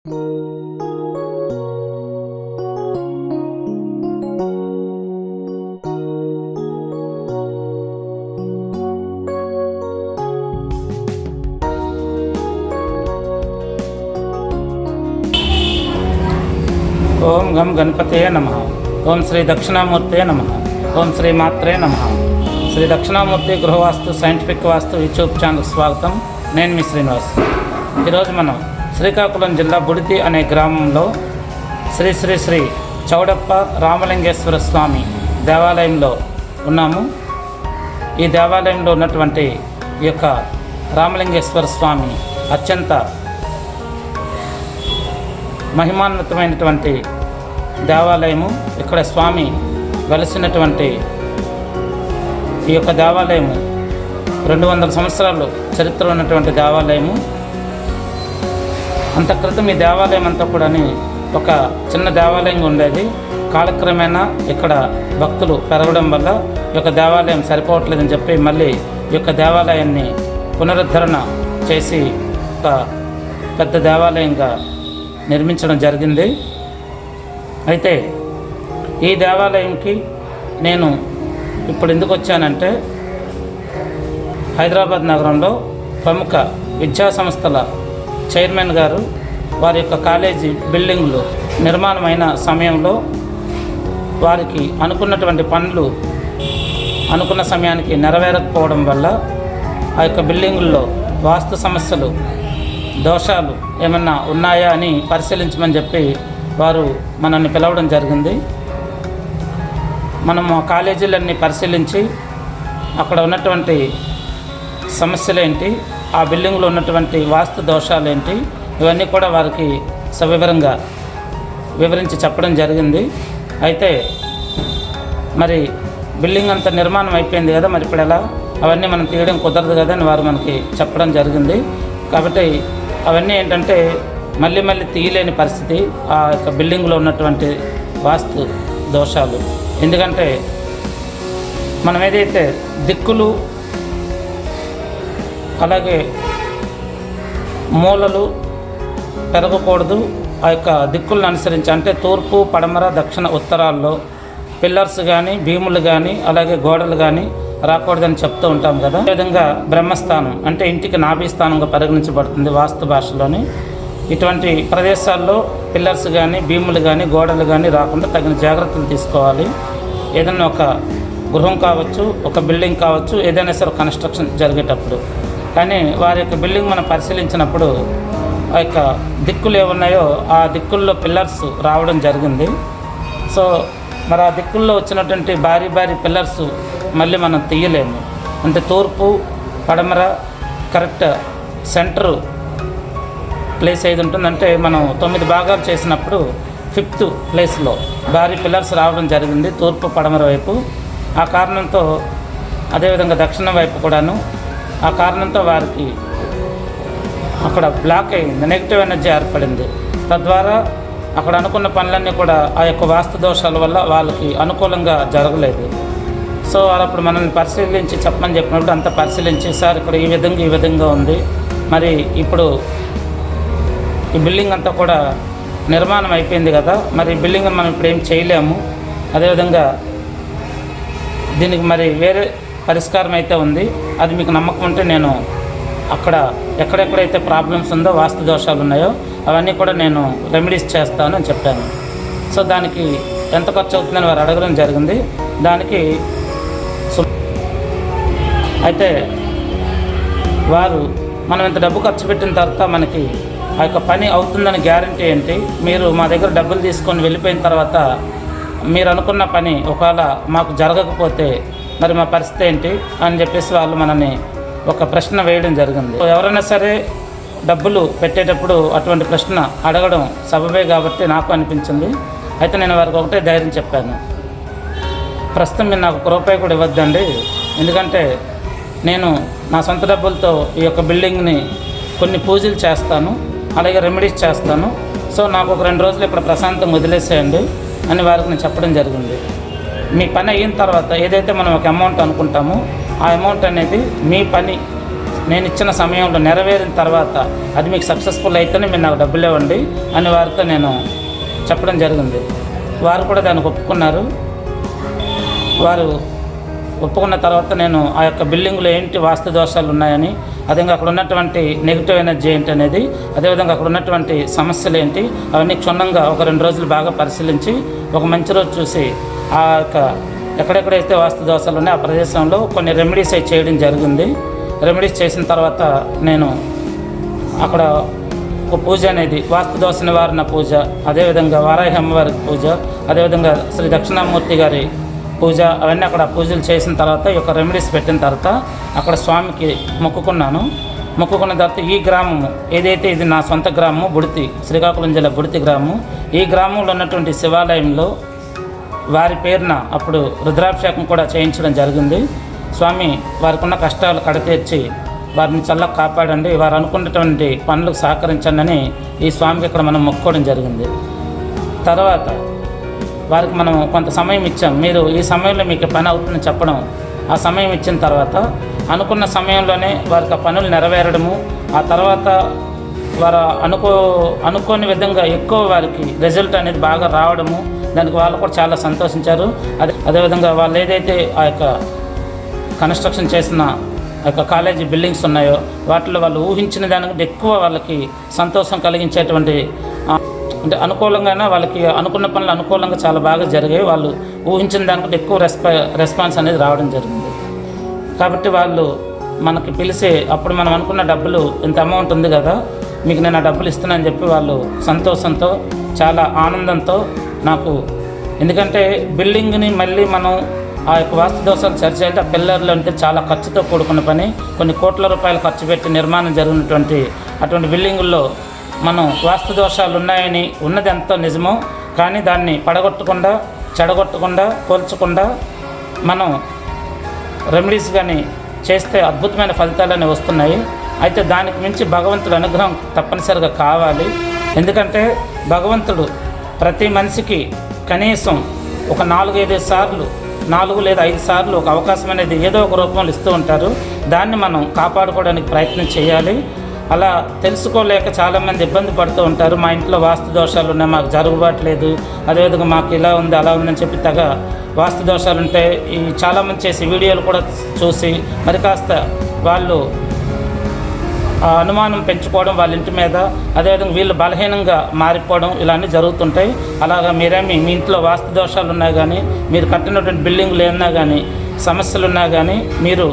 ఓం గం గణపతయే నమః. ఓం శ్రీ దక్షిణామూర్తే నమః. ఓం శ్రీ మాత్రే నమః. శ్రీ దక్షిణామూర్తి గృహవాస్తు సైంటిఫిక్ వాస్తు యూట్యూబ్ ఛానల్ స్వాగతం. నేను మీ శ్రీనివాస్. ఈరోజు మనం శ్రీకాకుళం జిల్లా బుడితి అనే గ్రామంలో శ్రీ శ్రీ శ్రీ చౌడప్ప రామలింగేశ్వర స్వామి దేవాలయంలో ఉన్నాము. ఈ దేవాలయంలో ఉన్నటువంటి ఈ యొక్క రామలింగేశ్వర స్వామి అత్యంత మహిమాన్వితమైనటువంటి దేవాలయము. ఇక్కడ స్వామి వెలసినటువంటి ఈ యొక్క దేవాలయము 200 సంవత్సరాలు చరిత్ర ఉన్నటువంటి దేవాలయము. అంత క్రితం ఈ దేవాలయం అంతా కూడా ఒక చిన్న దేవాలయంగా ఉండేది. కాలక్రమేణా ఇక్కడ భక్తులు పెరగడం వల్ల ఈ యొక్క దేవాలయం సరిపోవట్లేదని చెప్పి మళ్ళీ ఈ యొక్క దేవాలయాన్ని పునరుద్ధరణ చేసి ఒక పెద్ద దేవాలయంగా నిర్మించడం జరిగింది. అయితే ఈ దేవాలయంకి నేను ఇప్పుడు ఎందుకు వచ్చానంటే, హైదరాబాద్ నగరంలో ప్రముఖ విద్యా సంస్థల చైర్మన్ గారు వారి యొక్క కాలేజీ బిల్డింగ్లు నిర్మాణమైన సమయంలో వారికి అనుకున్నటువంటి పనులు అనుకున్న సమయానికి నెరవేరకపోవడం వల్ల ఆ యొక్క బిల్డింగుల్లో వాస్తు సమస్యలు దోషాలు ఏమన్నా ఉన్నాయా అని పరిశీలించమని చెప్పి వారు మనల్ని పిలవడం జరిగింది. మనము ఆ కాలేజీలన్నీ పరిశీలించి అక్కడ ఉన్నటువంటి సమస్యలేంటి, ఆ బిల్డింగ్లో ఉన్నటువంటి వాస్తు దోషాలేంటి, ఇవన్నీ కూడా వారికి సవివరంగా వివరించి చెప్పడం జరిగింది. అయితే మరి బిల్డింగ్ అంతా నిర్మాణం అయిపోయింది కదా, మరి ఇప్పుడు ఎలా అవన్నీ మనం తీయడం కుదరదు కదా అని వారు మనకి చెప్పడం జరిగింది. కాబట్టి అవన్నీ ఏంటంటే మళ్ళీ తీయలేని పరిస్థితి ఆ యొక్క బిల్డింగ్లో ఉన్నటువంటి వాస్తు దోషాలు. ఎందుకంటే మనం ఏదైతే దిక్కులు అలాగే మూలలు పెరగకూడదు, ఆ యొక్క దిక్కులను అనుసరించి అంటే తూర్పు పడమర దక్షిణ ఉత్తరాల్లో పిల్లర్స్ కానీ భీములు కానీ అలాగే గోడలు కానీ రాకూడదని చెప్తూ ఉంటాం కదా. అదేవిధంగా బ్రహ్మస్థానం అంటే ఇంటికి నాభీస్థానంగా పరిగణించబడుతుంది వాస్తు భాషలోని. ఇటువంటి ప్రదేశాల్లో పిల్లర్స్ కానీ భీములు కానీ గోడలు కానీ రాకుండా తగిన జాగ్రత్తలు తీసుకోవాలి. ఏదైనా ఒక గృహం కావచ్చు, ఒక బిల్డింగ్ కావచ్చు, ఏదైనా సరే కన్స్ట్రక్షన్ జరిగేటప్పుడు. కానీ వారి యొక్క బిల్డింగ్ మనం పరిశీలించినప్పుడు ఆ యొక్క దిక్కులు ఏమున్నాయో ఆ దిక్కుల్లో పిల్లర్స్ రావడం జరిగింది. సో మరి ఆ దిక్కుల్లో వచ్చినటువంటి భారీ పిల్లర్స్ మళ్ళీ మనం తీయలేము. అంటే తూర్పు పడమర కరెక్ట్ సెంటరు ప్లేస్ ఏది ఉంటుందంటే మనం 9 భాగాలు చేసినప్పుడు 5th ప్లేస్లో భారీ పిల్లర్స్ రావడం జరిగింది తూర్పు పడమర వైపు. ఆ కారణంతో అదేవిధంగా దక్షిణం వైపు కూడాను ఆ కారణంతో వారికి అక్కడ బ్లాక్ అయింది, నెగిటివ్ ఎనర్జీ ఏర్పడింది. తద్వారా అక్కడ అనుకున్న పనులన్నీ కూడా ఆ యొక్క వాస్తు దోషాల వల్ల వాళ్ళకి అనుకూలంగా జరగలేదు. సో అప్పుడు మనల్ని పరిశీలించి చెప్పమని చెప్పినప్పుడు అంతా పరిశీలించి, సార్ ఇక్కడ ఈ విధంగా ఉంది, మరి ఇప్పుడు ఈ బిల్డింగ్ అంతా కూడా నిర్మాణం అయిపోయింది కదా, మరి ఈ బిల్డింగ్ మనం ఇప్పుడు ఏం చేయలేము, అదేవిధంగా దీనికి మరి వేరే పరిష్కారం అయితే ఉంది, అది మీకు నమ్మకం ఉంటే నేను అక్కడ ఎక్కడెక్కడైతే ప్రాబ్లమ్స్ ఉందో వాస్తు దోషాలు ఉన్నాయో అవన్నీ కూడా నేను రెమెడీస్ చేస్తాను అని చెప్పాను. సో దానికి ఎంత ఖర్చు అవుతుందని వారు అడగడం జరిగింది. దానికి అయితే వారు మనం ఇంత డబ్బు ఖర్చు పెట్టిన తర్వాత మనకి ఆ యొక్క పని అవుతుందని గ్యారంటీ ఏంటి, మీరు మా దగ్గర డబ్బులు తీసుకొని వెళ్ళిపోయిన తర్వాత మీరు అనుకున్న పని ఒకవేళ మాకు జరగకపోతే మరి మా పరిస్థితి ఏంటి అని చెప్పేసి వాళ్ళు మనని ఒక ప్రశ్న వేయడం జరిగింది. ఎవరైనా సరే డబ్బులు పెట్టేటప్పుడు అటువంటి ప్రశ్న అడగడం సబబే కాబట్టి నాకు అనిపించింది. అయితే నేను వారికి ఒకటే ధైర్యం చెప్పాను, ప్రస్తుతం మీరు నాకు ₹1 కూడా ఇవ్వద్దండి, ఎందుకంటే నేను నా సొంత డబ్బులతో ఈ యొక్క బిల్డింగ్ని కొన్ని పూజలు చేస్తాను, అలాగే రెమెడీస్ చేస్తాను. సో నాకు ఒక 2 రోజులు ఇక్కడ ప్రశాంతంగా వదిలేసేయండి అని వారికి నేను చెప్పడం జరిగింది. మీ పని అయిన తర్వాత ఏదైతే మనం ఒక అమౌంట్ అనుకుంటామో ఆ అమౌంట్ అనేది మీ పని నేను ఇచ్చిన సమయంలో నెరవేరిన తర్వాత అది మీకు సక్సెస్ఫుల్ అయితేనే మీరు నాకు డబ్బులు ఇవ్వండి అని వారితో నేను చెప్పడం జరిగింది. వారు కూడా దానికి ఒప్పుకున్నారు. వారు ఒప్పుకున్న తర్వాత నేను ఆ యొక్క బిల్డింగ్లో ఏంటి వాస్తు దోషాలు ఉన్నాయని, అదేవిధంగా అక్కడ ఉన్నటువంటి నెగిటివ్ ఎనర్జీ ఏంటి అనేది, అదేవిధంగా అక్కడ ఉన్నటువంటి సమస్యలు ఏంటి అవన్నీ క్షుణ్ణంగా ఒక 2 రోజులు బాగా పరిశీలించి ఒక మంచి రోజు చూసి ఆ యొక్క ఎక్కడెక్కడైతే వాస్తు దోషాలు ఉన్నాయో ఆ ప్రదేశంలో కొన్ని రెమెడీస్ అయి చేయడం జరిగింది. రెమెడీస్ చేసిన తర్వాత నేను అక్కడ ఒక పూజ అనేది వాస్తు దోష నివారణ పూజ, అదేవిధంగా వారాహి అమ్మవారికి పూజ, అదేవిధంగా శ్రీ దక్షిణామూర్తి గారి పూజ, అవన్నీ అక్కడ పూజలు చేసిన తర్వాత ఈ యొక్క రెమెడీస్ పెట్టిన తర్వాత అక్కడ స్వామికి మొక్కుకున్నాను. మొక్కుకున్న తర్వాత ఈ గ్రామము ఏదైతే ఇది నా సొంత గ్రామము బుడితి, శ్రీకాకుళం జిల్లా బుడితి గ్రామం, ఈ గ్రామంలో ఉన్నటువంటి శివాలయంలో వారి పేరున అప్పుడు రుద్రాభిషేకం కూడా చేయించడం జరిగింది. స్వామి వారికి ఉన్న కష్టాలు కడతీర్చి వారిని చల్లగా కాపాడండి, వారు అనుకున్నటువంటి పనులకు సహకరించండి అని ఈ స్వామికి ఇక్కడ మనం మొక్కుకోవడం జరిగింది. తర్వాత వారికి మనం కొంత సమయం ఇచ్చాం, మీరు ఈ సమయంలో మీకు పని అవుతుందని చెప్పడం. ఆ సమయం ఇచ్చిన తర్వాత అనుకున్న సమయంలోనే వారికి ఆ పనులు నెరవేరడము, ఆ తర్వాత వారు అనుకోని విధంగా ఎక్కువ వారికి రిజల్ట్ అనేది బాగా రావడము, దానికి వాళ్ళు కూడా చాలా సంతోషించారు. అదేవిధంగా వాళ్ళు ఏదైతే ఆ యొక్క కన్స్ట్రక్షన్ చేసిన ఆ యొక్క కాలేజీ బిల్డింగ్స్ ఉన్నాయో వాటిలో వాళ్ళు ఊహించిన దానికంటే ఎక్కువ వాళ్ళకి సంతోషం కలిగించేటువంటి, అంటే అనుకూలంగానే వాళ్ళకి అనుకున్న పనులు అనుకూలంగా చాలా బాగా జరిగాయి. వాళ్ళు ఊహించిన దానికంటే ఎక్కువ రెస్పాన్స్ అనేది రావడం జరిగింది. కాబట్టి వాళ్ళు మనకి పిలిచి అప్పుడు మనం అనుకున్న డబ్బులు ఇంత అమౌంట్ ఉంది కదా, మీకు నేను ఆ డబ్బులు ఇస్తున్నానని చెప్పి వాళ్ళు సంతోషంతో చాలా ఆనందంతో నాకు, ఎందుకంటే బిల్డింగ్ని మళ్ళీ మనం ఆ యొక్క వాస్తు దోషాలు సరిచేయాలంటే ఆ పిల్లర్లు అంటే చాలా ఖర్చుతో కూడుకున్న పని, కొన్ని కోట్ల రూపాయలు ఖర్చు పెట్టి నిర్మాణం జరిగినటువంటి అటువంటి బిల్డింగుల్లో మనం వాస్తు దోషాలు ఉన్నాయని ఉన్నది ఎంతో నిజమో, కానీ దాన్ని పడగొట్టకుండా చెడగొట్టకుండా కోల్చకుండా మనం రెమెడీస్ కానీ చేస్తే అద్భుతమైన ఫలితాలనే వస్తున్నాయి. అయితే దానికి మించి భగవంతుడి అనుగ్రహం తప్పనిసరిగా కావాలి. ఎందుకంటే భగవంతుడు ప్రతి మనిషికి కనీసం ఒక 4-5 సార్లు 4 లేదా 5 సార్లు ఒక అవకాశం అనేది ఏదో ఒక రూపంలో ఇస్తూ ఉంటారు. దాన్ని మనం కాపాడుకోవడానికి ప్రయత్నం చేయాలి. అలా తెలుసుకోలేక చాలామంది ఇబ్బంది పడుతూ ఉంటారు. మా ఇంట్లో వాస్తు దోషాలు ఉన్నాయి, మాకు జరుగుబాట్లేదు, అదేవిధంగా మాకు ఇలా ఉంది అలా ఉందని చెప్పి తెగ వాస్తు దోషాలు ఉంటాయి. ఈ చాలామంది చేసి వీడియోలు కూడా చూసి మరి కాస్త వాళ్ళు అనుమానం పెంచుకోవడం వాళ్ళ ఇంటి మీద, అదేవిధంగా వీళ్ళు బలహీనంగా మారిపోవడం ఇలా అన్నీ జరుగుతుంటాయి. అలాగా మీరేమి మీ ఇంట్లో వాస్తు దోషాలు ఉన్నా కానీ, మీరు కట్టినటువంటి బిల్డింగ్లు ఏమన్నా కానీ, సమస్యలు ఉన్నా కానీ మీరు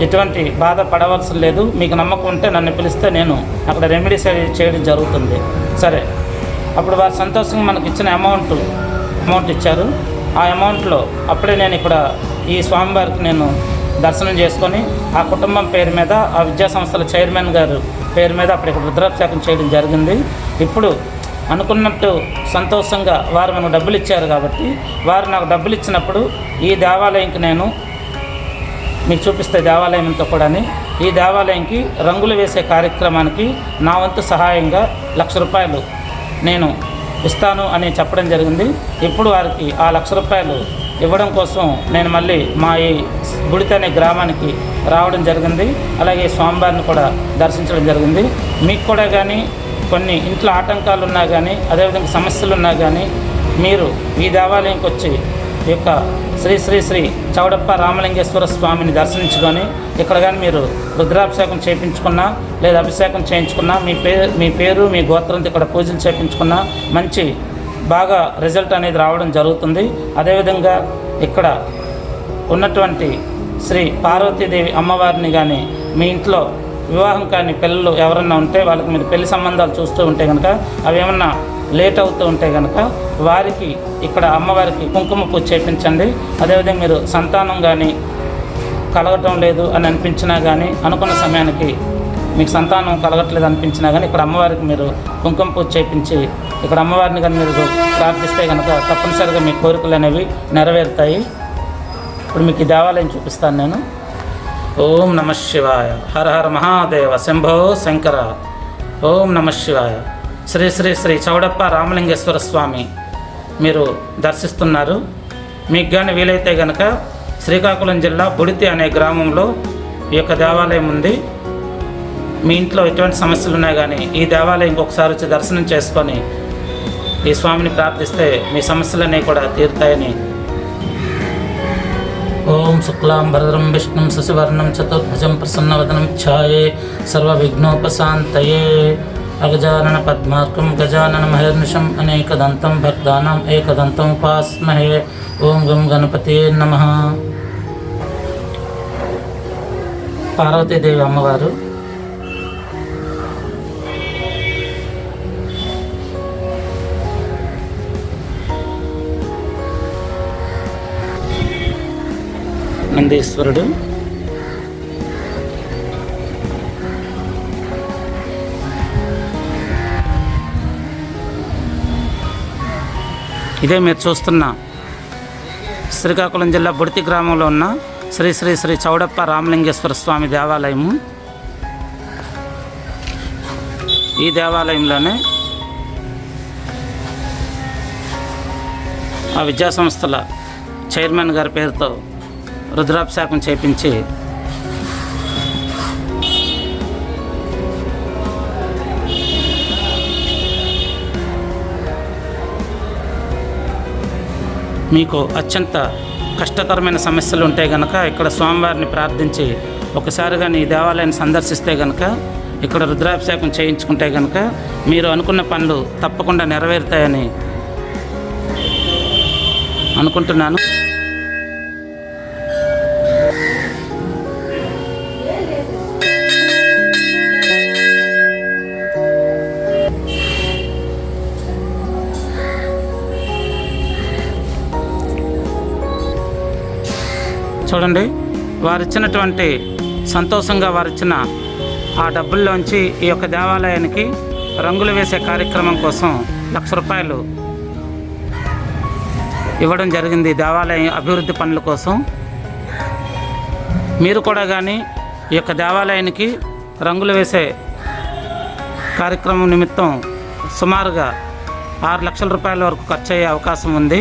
ఎటువంటి బాధ పడవలసిన లేదు. మీకు నమ్మకం ఉంటే నన్ను పిలిస్తే నేను అక్కడ రెమెడీస్ చేయడం జరుగుతుంది. సరే, అప్పుడు వారు సంతోషంగా మనకు ఇచ్చిన అమౌంట్ ఇచ్చారు. ఆ అమౌంట్లో అప్పుడే నేను ఇక్కడ ఈ స్వామివారికి నేను దర్శనం చేసుకొని ఆ కుటుంబం పేరు మీద ఆ విద్యాసంస్థల చైర్మన్ గారు పేరు మీద అప్పుడు ఇక్కడ రుద్రాభిషేకం చేయడం జరిగింది. ఇప్పుడు అనుకున్నట్టు సంతోషంగా వారు మనకు డబ్బులు ఇచ్చారు కాబట్టి వారు నాకు డబ్బులు ఇచ్చినప్పుడు ఈ దేవాలయంకి నేను మీకు చూపిస్తే దేవాలయం అంతా కూడా ఈ దేవాలయంకి రంగులు వేసే కార్యక్రమానికి నా వంతు సహాయంగా 1,00,000 రూపాయలు నేను ఇస్తాను అని చెప్పడం జరిగింది. ఇప్పుడు వారికి ఆ 1,00,000 రూపాయలు ఇవ్వడం కోసం నేను మళ్ళీ మా ఈ బుడితి అనే గ్రామానికి రావడం జరిగింది. అలాగే స్వామివారిని కూడా దర్శించడం జరిగింది. మీకు కూడా కానీ కొన్ని ఇంట్లో ఆటంకాలు ఉన్నా కానీ, అదేవిధంగా సమస్యలు ఉన్నా కానీ మీరు ఈ దేవాలయంకి వచ్చి ఈ యొక్క శ్రీ శ్రీ శ్రీ చౌడప్ప రామలింగేశ్వర స్వామిని దర్శించుకొని ఇక్కడ కానీ మీరు రుద్రాభిషేకం చేయించుకున్నా లేదా అభిషేకం చేయించుకున్నా మీ పేరు మీ గోత్రంతో ఇక్కడ పూజలు చేయించుకున్నా మంచి బాగా రిజల్ట్ అనేది రావడం జరుగుతుంది. అదేవిధంగా ఇక్కడ ఉన్నటువంటి శ్రీ పార్వతీదేవి అమ్మవారిని కానీ మీ ఇంట్లో వివాహం కానీ పిల్లలు ఎవరన్నా ఉంటే వాళ్ళకి మీరు పెళ్లి సంబంధాలు చూస్తూ ఉంటే కనుక అవి ఏమన్నా లేట్ అవుతూ ఉంటే కనుక వారికి ఇక్కడ అమ్మవారికి కుంకుమ పూజ చేయించండి. అదేవిధంగా మీరు సంతానం కానీ కలగటం లేదు అని అనిపించినా కానీ, అనుకున్న సమయానికి మీకు సంతానం కలగట్లేదు అనిపించినా కానీ ఇక్కడ అమ్మవారికి మీరు కుంకుమ పూజ చేయించి ఇక్కడ అమ్మవారిని కానీ మీరు ప్రార్థిస్తే కనుక తప్పనిసరిగా మీ కోరికలు అనేవి నెరవేరుతాయి. ఇప్పుడు మీకు ఈ దేవాలయం చూపిస్తాను నేను. ఓం నమః శివాయ. హర హర మహాదేవ శంభో శంకర. ఓం నమః శివాయ. శ్రీ శ్రీ శ్రీ చౌడప్ప రామలింగేశ్వర స్వామి మీరు దర్శిస్తున్నారు. మీకు కానీ వీలైతే కనుక శ్రీకాకుళం జిల్లా బుడితి అనే గ్రామంలో ఈ యొక్క దేవాలయం ఉంది. మీ ఇంట్లో ఎటువంటి సమస్యలు ఉన్నాయి కానీ ఈ దేవాలయం ఇంకొకసారి వచ్చి దర్శనం చేసుకొని ఈ స్వామిని ప్రార్థిస్తే మీ సమస్యలన్నీ కూడా తీరుతాయని. ఓం శుక్లాం వరదరం విష్ణుం శశివర్ణం చతుర్భుజం ప్రసన్నవదనం ఛాయే సర్వవిఘ్నోపశాంతయే అగజానన పద్మార్కం గజానన మహర్నిశం అనేకదంతం భక్తానాం ఏకదంతం ఉపాస్మహే. ఓం గం గణపతే నమః. పార్వతీదేవి అమ్మవారు నందీశ్వరుడు ఇదే మీరు చూస్తున్న శ్రీకాకుళం జిల్లా బుడితి గ్రామంలో ఉన్న శ్రీ శ్రీ శ్రీ చౌడప్ప రామలింగేశ్వర స్వామి దేవాలయము. ఈ దేవాలయంలోనే ఆ విద్యాసంస్థల చైర్మన్ గారి పేరుతో రుద్రాభిషేకం చేయించి మీకు అత్యంత కష్టతరమైన సమస్యలు ఉంటే కనుక ఇక్కడ స్వామివారిని ప్రార్థించి ఒకసారి కానీ ఈ దేవాలయాన్ని సందర్శిస్తే కనుక ఇక్కడ రుద్రాభిషేకం చేయించుకుంటే కనుక మీరు అనుకున్న పనులు తప్పకుండా నెరవేరుతాయని అనుకుంటున్నాను. చూడండి, వారిచ్చినటువంటి సంతోషంగా వారిచ్చిన ఆ డబ్బుల్లోంచి ఈ యొక్క దేవాలయానికి రంగులు వేసే కార్యక్రమం కోసం ₹1,00,000 ఇవ్వడం జరిగింది. దేవాలయం అభివృద్ధి పనుల కోసం. మీరు కూడా కానీ ఈ యొక్క దేవాలయానికి రంగులు వేసే కార్యక్రమం నిమిత్తం సుమారుగా ₹6,00,000 వరకు ఖర్చు అయ్యే అవకాశం ఉంది.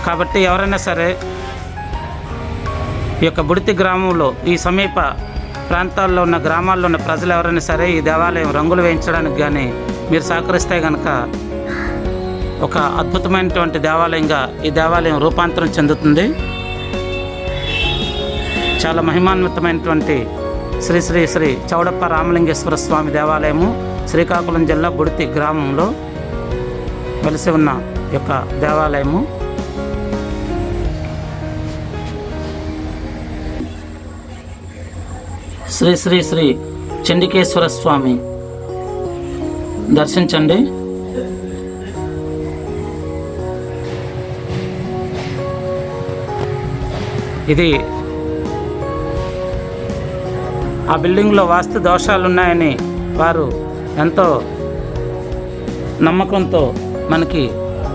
కాబట్టి ఎవరైనా సరే ఈ యొక్క బుడితి గ్రామంలో ఈ సమీప ప్రాంతాల్లో ఉన్న గ్రామాల్లో ఉన్న ప్రజలు ఎవరైనా సరే ఈ దేవాలయం రంగులు వేయించడానికి కానీ మీరు సహకరిస్తే కనుక ఒక అద్భుతమైనటువంటి దేవాలయంగా ఈ దేవాలయం రూపాంతరం చెందుతుంది. చాలా మహిమాన్వితమైనటువంటి శ్రీ శ్రీ శ్రీ చౌడప్ప రామలింగేశ్వర స్వామి దేవాలయము శ్రీకాకుళం జిల్లా బుడితి గ్రామంలో వెలిసి ఉన్న యొక్క దేవాలయము. శ్రీ శ్రీ శ్రీ చండికేశ్వర స్వామి దర్శించండి. ఇది ఆ బిల్డింగ్లో వాస్తు దోషాలు ఉన్నాయని వారు ఎంతో నమ్మకంతో మనకి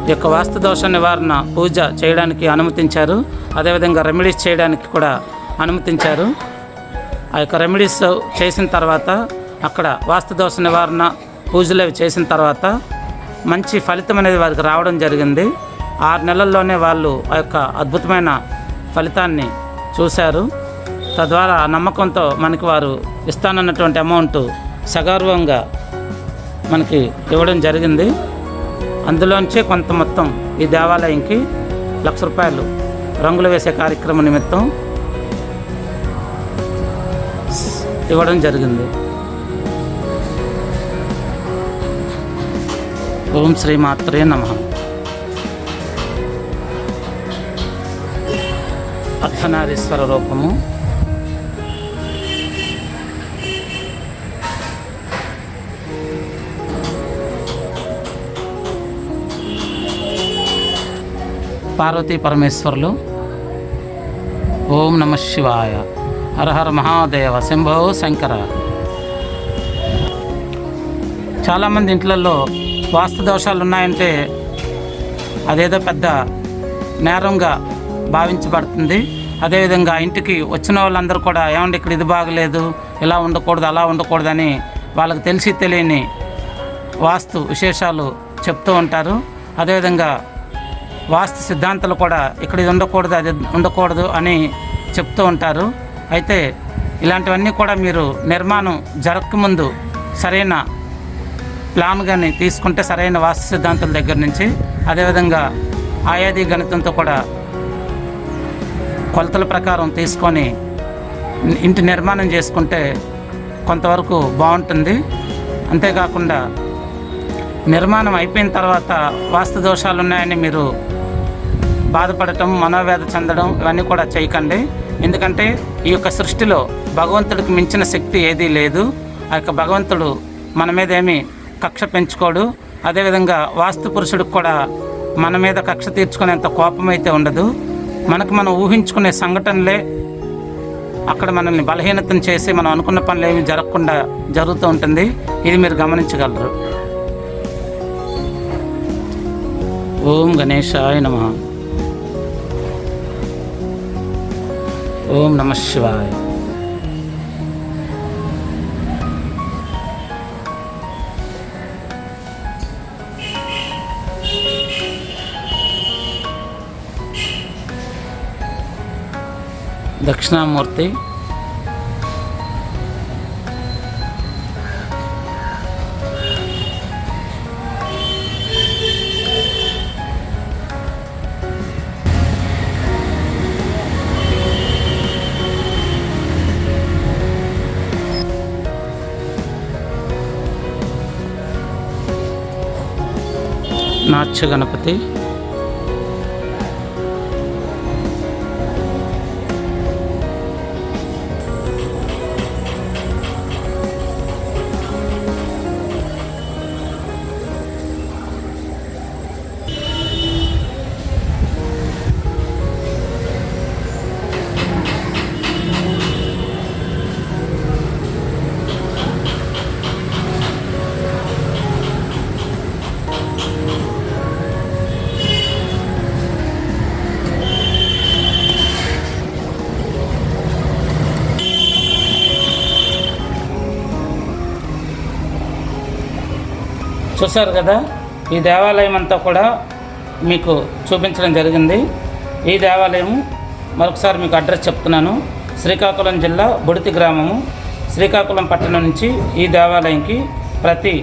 ఈ యొక్క వాస్తు దోష నివారణ పూజ చేయడానికి అనుమతించారు. అదేవిధంగా రెమెడీస్ చేయడానికి కూడా అనుమతించారు. ఆ యొక్క రెమెడీస్ చేసిన తర్వాత అక్కడ వాస్తు దోష నివారణ పూజలు అవి చేసిన తర్వాత మంచి ఫలితం అనేది వారికి రావడం జరిగింది. 6 నెలల్లోనే వాళ్ళు ఆ యొక్క అద్భుతమైన ఫలితాన్ని చూశారు. తద్వారా ఆ నమ్మకంతో మనకి వారు ఇస్తానన్నటువంటి అమౌంట్ సగౌరవంగా మనకి ఇవ్వడం జరిగింది. అందులోంచే కొంత మొత్తం ఈ దేవాలయంకి ₹1,00,000 రంగులు వేసే కార్యక్రమం నిమిత్తం ఇవ్వడం జరిగింది. ఓం శ్రీ మాత్రే నమః. అర్ధనారీశ్వర రూపము. పార్వతీ పరమేశ్వరులు. ఓం నమః శివాయ. హర హర మహాదేవ శంభో శంకర. చాలామంది ఇంట్లలో వాస్తు దోషాలు ఉన్నాయంటే అదేదో పెద్ద నేరంగా భావించబడుతుంది. అదేవిధంగా ఇంటికి వచ్చిన వాళ్ళందరూ కూడా ఏమంటే ఇక్కడ ఇది బాగలేదు, ఇలా ఉండకూడదు, అలా ఉండకూడదని వాళ్ళకి తెలిసి తెలియని వాస్తు విశేషాలు చెప్తూ ఉంటారు. అదేవిధంగా వాస్తు సిద్ధాంతాలు కూడా ఇక్కడ ఇది ఉండకూడదు, అది ఉండకూడదు అని చెప్తూ ఉంటారు. అయితే ఇలాంటివన్నీ కూడా మీరు నిర్మాణం జరగకముందు సరైన ప్లాన్ కానీ తీసుకుంటే సరైన వాస్తు సిద్ధాంతాల దగ్గర నుంచి, అదేవిధంగా ఆయాది గణితంతో కూడా కొలతల ప్రకారం తీసుకొని ఇంటి నిర్మాణం చేసుకుంటే కొంతవరకు బాగుంటుంది. అంతేకాకుండా నిర్మాణం అయిపోయిన తర్వాత వాస్తు దోషాలు ఉన్నాయని మీరు బాధపడటం, మనోవేద చెందడం ఇవన్నీ కూడా చేయకండి. ఎందుకంటే ఈ యొక్క సృష్టిలో భగవంతుడికి మించిన శక్తి ఏదీ లేదు. ఆ యొక్క భగవంతుడు మన మీద ఏమీ కక్ష పెంచుకోడు. అదేవిధంగా వాస్తు పురుషుడికి కూడా మన మీద కక్ష తీర్చుకునేంత కోపం అయితే ఉండదు. మనకు మనం ఊహించుకునే సంఘటనలే అక్కడ మనల్ని బలహీనతను చేసి మనం అనుకున్న పనులు ఏమీ జరగకుండా జరుగుతూ ఉంటుంది. ఇది మీరు గమనించగలరు. ఓం గణేశాయ నమః. ఓం నమః శివాయ. దక్షిణామూర్తి, నాట్య గణపతి, చూశారు కదా. ఈ దేవాలయం అంతా కూడా మీకు చూపించడం జరిగింది. ఈ దేవాలయం మరొకసారి మీకు అడ్రస్ చెప్తున్నాను. శ్రీకాకుళం జిల్లా బుడితి గ్రామము. శ్రీకాకుళం పట్టణం నుంచి ఈ దేవాలయంకి ప్రతి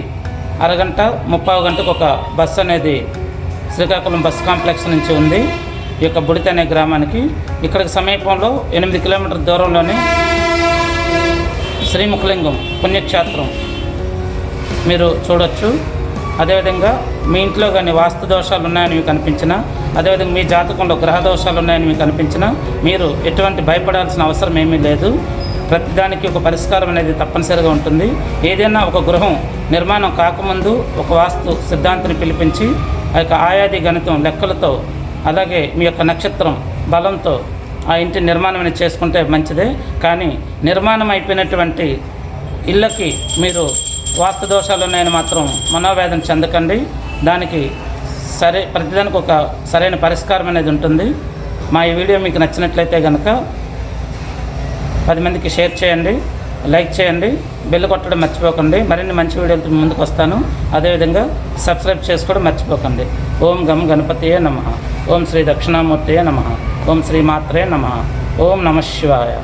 అరగంట 30 గంటకు ఒక బస్సు అనేది శ్రీకాకుళం బస్ కాంప్లెక్స్ నుంచి ఉంది. ఈ యొక్క బుడితి అనే గ్రామానికి ఇక్కడికి సమీపంలో 8 కిలోమీటర్ల దూరంలోనే శ్రీముఖలింగం పుణ్యక్షేత్రం మీరు చూడొచ్చు. అదేవిధంగా మీ ఇంట్లో కానీ వాస్తు దోషాలు ఉన్నాయని మీకు అనిపించినా, అదేవిధంగా మీ జాతకంలో గ్రహ దోషాలు ఉన్నాయని మీకు అనిపించినా మీరు ఎటువంటి భయపడాల్సిన అవసరం ఏమీ లేదు. ప్రతిదానికి ఒక పరిష్కారం అనేది తప్పనిసరిగా ఉంటుంది. ఏదైనా ఒక గృహం నిర్మాణం కాకముందు ఒక వాస్తు సిద్ధాంతిని పిలిపించి ఆ యొక్క ఆయాది గణితం లెక్కలతో, అలాగే మీ యొక్క నక్షత్రం బలంతో ఆ ఇంటి నిర్మాణం అనేది చేసుకుంటే మంచిదే. కానీ నిర్మాణం అయిపోయినటువంటి ఇళ్ళకి మీరు వాస్తు దోషాలు ఉన్నాయని మాత్రం మనోవేదన చెందకండి. దానికి ప్రతిదానికి ఒక సరైన పరిష్కారం అనేది ఉంటుంది. మా ఈ వీడియో మీకు నచ్చినట్లయితే కనుక 10 మందికి షేర్ చేయండి, లైక్ చేయండి, బెల్ కొట్టడం మర్చిపోకండి. మరిన్ని మంచి వీడియోలతో ముందుకు వస్తాను. అదేవిధంగా సబ్స్క్రైబ్ చేసుకోవడం మర్చిపోకండి. ఓం గం గణపతియే నమః. ఓం శ్రీ దక్షిణామూర్తియే నమః. ఓం శ్రీ మాత్రే నమః. ఓం నమః శివాయ.